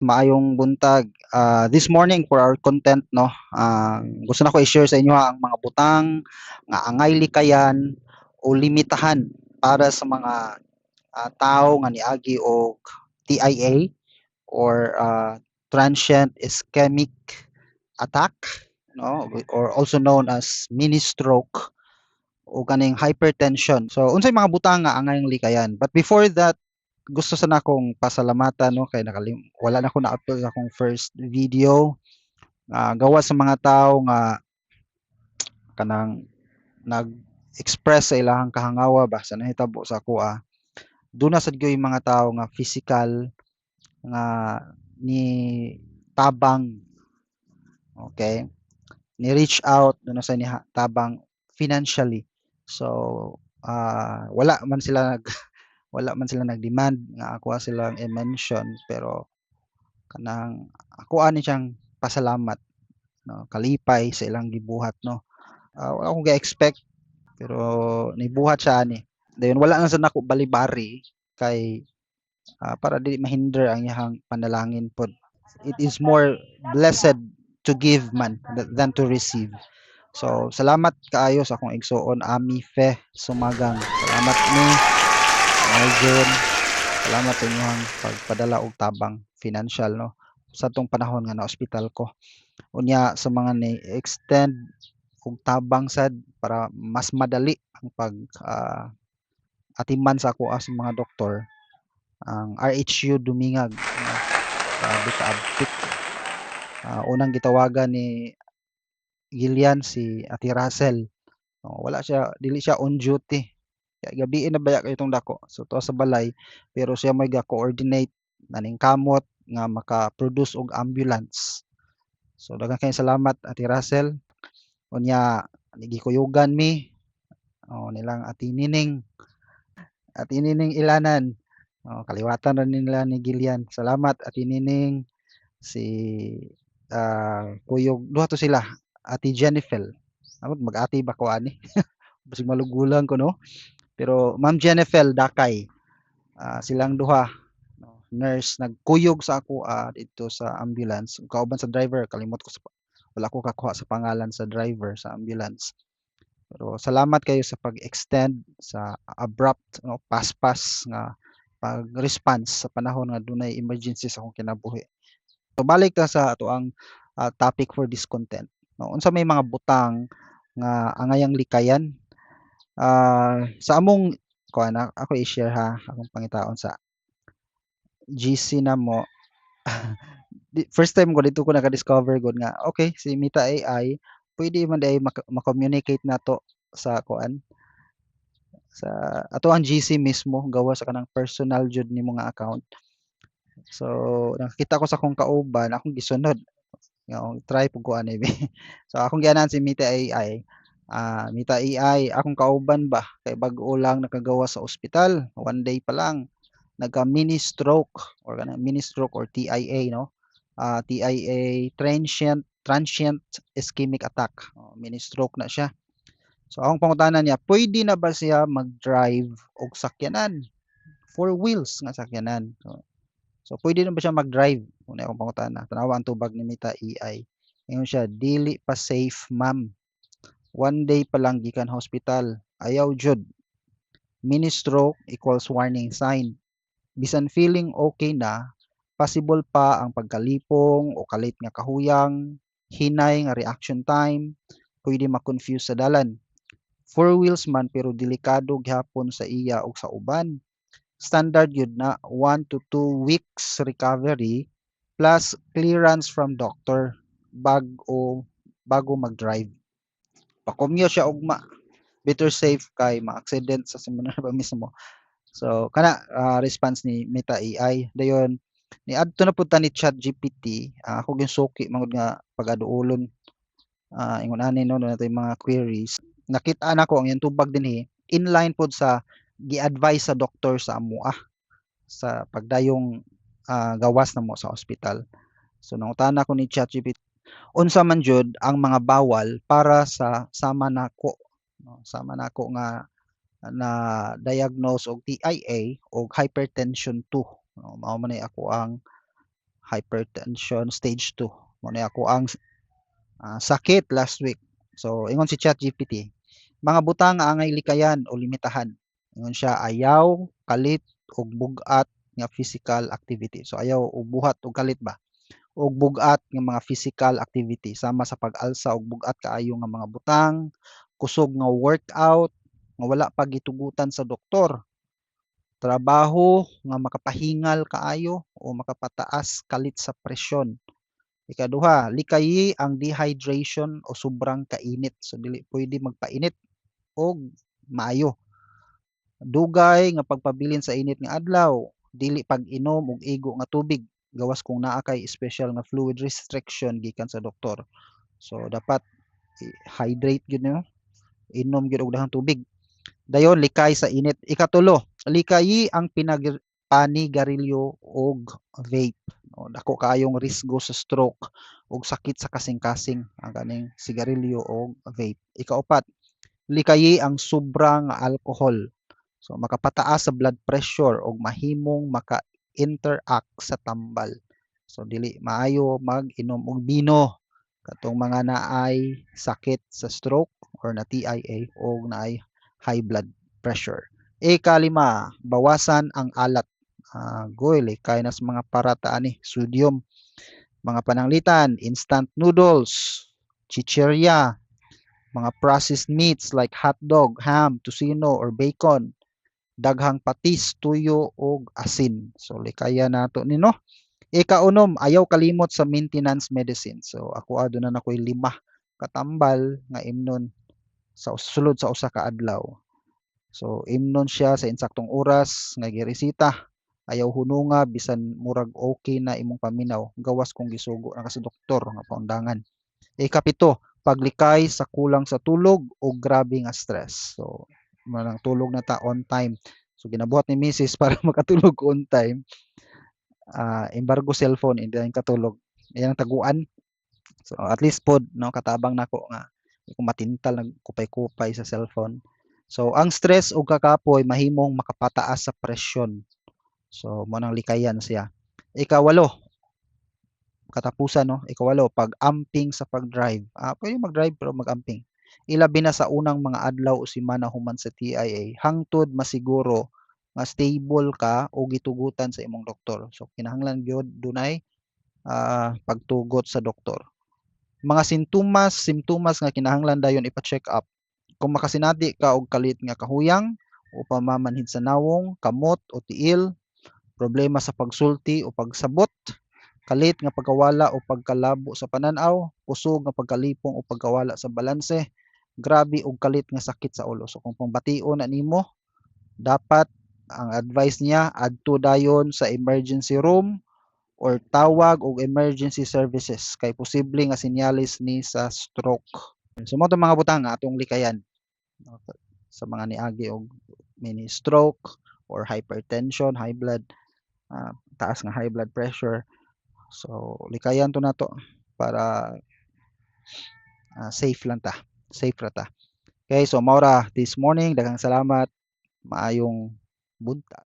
Maayong buntag. This morning for our content no, gusto na ko i-share sa inyo ang mga butang nga angay likayan o limitahan para sa mga tao nga niagi og TIA or transient ischemic attack no, or also known as mini stroke o kaning hypertension. So unsay mga butang nga angay likayan. But before that, gusto sana akong pasalamatan no kay wala na ako na-upload sa akong first video, gawa sa mga tao nga kanang nag-express sa ilahang kahangawa ba sa nahitabo sa ako. Duna sad gyud yung mga tao nga physical nga ni tabang, okay, ni reach out duna sa ni tabang financially. So wala man sila wala man sila nag-demand nga ako silang i-mention, pero kanang ako ani siyang pasalamat no, kalipay sa ilang gibuhat no. Wala akong ga-expect pero nibuhat siya ani. Dayon wala na sad nako balibari kay para dili mahinder ang iyang panalangin pod. It is more blessed to give man than to receive. So salamat kaayo sa akong igsuon Ami Fe Sumagang. Salamat ni Arjun. Salamat sa inyong pagpadala og tabang financial no sa tong panahon nga na ospital ko. Unya sa mga ni-extend og tabang sad para mas madali ang pag atiman sa ako as mga doktor, ang RHU Dumingag no, sa Bitaabtik. Unang gitawagan ni Gillian si Ate Russell. Wala siya, dili siya on duty. Kaya gabiin na baya kay itong dako. So to sa balay, pero siya may ga-coordinate naning kamot nga maka-produce og ambulance. So daghang kayong salamat Ate Russell. Unya nigikuyugan mi nilang Ati Nining Ilanan. Kaliwatan ra nila ni Gillian. Salamat Ati Nining, si kuyog duha to sila, Ati Jennifer. Mag-ati ba ko ani? Basig malugulang ko no. Pero Ma'am Jennifer Dakay, silang duha no, nurse nagkuyog sa ako dito sa ambulance. Kauban sa driver, kalimot ko sa wala ko kakuha sa pangalan sa driver sa ambulance. Pero salamat kayo sa pag-extend sa abrupt no, paspas nga pag-response sa panahon nga dunay emergency sa akong kinabuhi. So balik ta sa ato ang topic for this content. No, unsa may mga butang nga angayang likayan sa among kuan ako i-share ha akong pangitaon sa GC na mo. First time ko dito ko naka-discover gud nga okay si Mita AI pwede man day ma-communicate nato sa kuan sa ato ang GC mismo gawa sa kanang personal jud nimo nga account. So nakita ko sa akong kauban akong gisunod nga try pug ko ani. So akong gianan si Mita AI. Mita AI akong kauban ba kay bag-o lang nakagawa sa ospital, one day pa lang nagka mini stroke or mini stroke or TIA no. TIA transient ischemic attack. Mini stroke na siya. So akong pangutanan niya, pwede na ba siya mag-drive og sakyanan? Four wheels nga sakyanan. So pwede na ba siya mag-drive? Una akong pangutana. Tanawa ang tubag ni Mita AI. Ingon siya, dili pa safe, ma'am. One day pa lang gikan hospital. Ayaw jud. Mini stroke equals warning sign. Bisan feeling okay na, possible pa ang pagkalipong o kalit nga kahuyang, hinay nga reaction time, pwede ma-confuse sa dalan. Four wheels man pero delikado gyapon sa iya ug sa uban. Standard yun na 1 to 2 weeks recovery plus clearance from doctor bago mag-drive. Pa-commute siya ugma. Better safe kay ma-accident sa seminar ba mismo. So kana response ni Meta AI dayon ni adto na pud ta ni ChatGPT. Ako ginsuki mangod nga pag-aduolon ingon ani no natay mga queries. Nakita nako ang iyang tubag dinhi inline pod sa gi-advise sa doktor sa amoa sa pagdayong gawas namo sa ospital. So nangutana ko ni ChatGPT unsa man jud ang mga bawal para sa sama nako no, sama nako nga na diagnose og TIA o hypertension 2 no, mao man ako ang hypertension stage 2. Mo ni ako ang sakit last week. So ingon si ChatGPT, mga butang nga angay likayan o limitahan. Ingon siya ayaw, kalit ug bugat nga physical activity. So ayaw og buhat ug kalit ba? Og bugat nga mga physical activity sama sa pag-alsa og bugat kaayo nga mga butang, kusog nga workout nga wala pa gitugutan sa doktor, trabaho nga makapahingal kaayo o makapataas kalit sa presyon. Ikaduha, likayi ang dehydration o sobrang kainit. So dili pwede magpainit og maayo. Dugay nga pagpabilin sa init nga adlaw, dili pag-inom og igo nga tubig gawas kung naa kay special nga fluid restriction gikan sa doktor. So dapat hydrate gyud nimo, inom gyud og dahang tubig. Dayon likay sa init. Ikatulo, likayi ang panigarilyo og vape. O, dako kaayong risgo sa stroke ug sakit sa kasing-kasing ang kaning sigarilyo o vape. Ikaapat, likayi ang sobra nga alcohol. So makapataas sa blood pressure ug mahimong maka-interact sa tambal. So dili maayo mag-inom og bino katong mga naay sakit sa stroke or na TIA o naay high blood pressure. Ikalima, bawasan ang alat. Goy, likay na sa mga parata ani, sodium, mga pananglitan, instant noodles, chichirya, mga processed meats like hotdog, ham, tocino, or bacon, daghang patis, tuyo, o asin. So, likaya nato ni no. Ikaunom, ayaw kalimot sa maintenance medicine. So, ako aduna na ako'y 5 katambal nga imnon sa sulod sa usa ka adlaw. So imnon siya sa insaktong oras nga giresita. Ayaw hununga bisan murag okay na imong paminaw gawas kung gisugo na ka sa doktor nga paundangan. Ikapito, paglikay sa kulang sa tulog o grabe nga stress. So manang tulog na ta on time. So ginabuhat ni Mrs. para makatulog on time. Embargo cellphone hindi na katulog. Iyang taguan. So at least pod no katabang nako nga kung matintal nagkupay-kupay sa cellphone. So ang stress ug kakapoy mahimong makapataas sa presyon. So mo nang likayan siya. Ikawalo, katapusan no, ikawalo pag-amping sa pag-drive. Pwede mag-drive pero mag-amping. Ilabi na sa unang mga adlaw o semana human sa TIA, hangtod masiguro nga stable ka o gitugutan sa imong doktor. So kinahanglan gyud dunay pagtugot sa doktor. Mga simptomas nga kinahanglan dayon ipa-check up. Kung makasinati ka og kalit nga kahuyang o pamamanhid sa nawong, kamot o tiil, problema sa pagsulti o pagsabot, kalit nga pagkawala o pagkalabo sa pananaw, kusog nga pagkalipong o pagkawala sa balanse, grabe og kalit nga sakit sa ulo. So kung pangbation na nimo, dapat ang advice niya adto dayon sa emergency room or tawag og emergency services kay posible nga senyales ni sa stroke. So mo mga butang atong likayan sa mga niagi og mini stroke or hypertension, high blood, taas nga high blood pressure. So likayan to nato para safe lang ta. Safe ra ta. Okay, so maura this morning daghang salamat. Maayong buntag.